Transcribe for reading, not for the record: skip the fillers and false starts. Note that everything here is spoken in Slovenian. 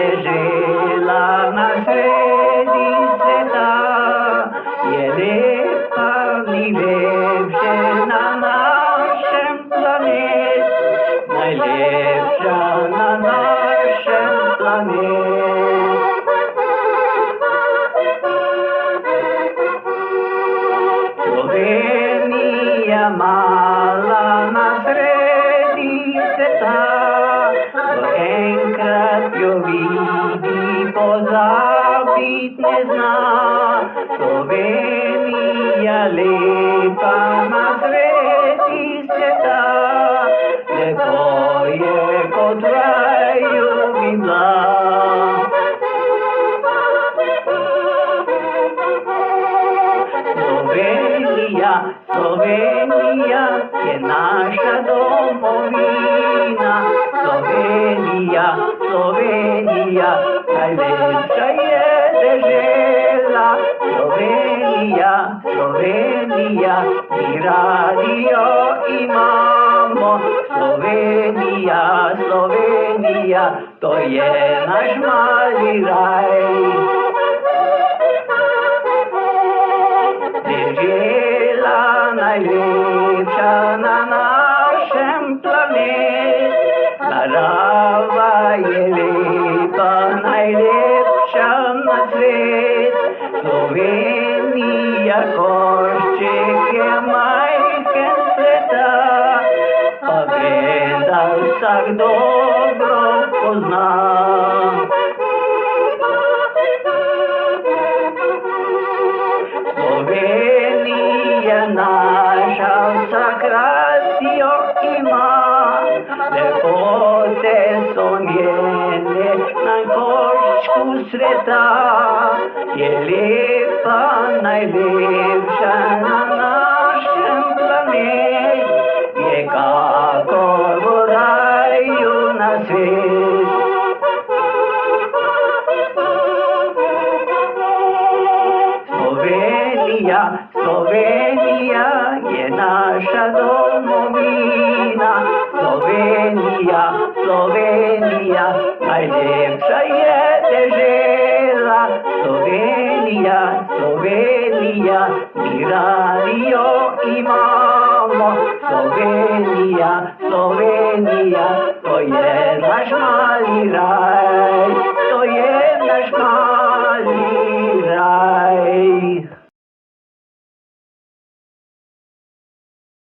dežela na sredi sveta, je lepa ni lepše na našem planetu, najlepša na našem planetu. Slovenija mala na sredi sveta, ko enkrat jo vidi, pozabit ne zna. Slovenija lepa na sredi sveta, lepo je kot v raju bi bila. Slovenija je naša domovina, Slovenija, najlepša je dežela. Slovenija, mi radi jo imamo. Slovenija, to je naš mali raj. Najlepša na našem planetu, narava je lepa, najlepša na svet. Slovenija košček je majhen sveta, pa vendar vsak dobro pozna. Naša vsak rad jo ima, lepote so njene na koščku sveta, je lepa, najlepša na našem planetu, je kakor v raju na svetu. Slovenija je naša domovina, Slovenija, najlepša je dežela. Slovenija, mi radi jo imamo. Slovenija, to je naš mali raj.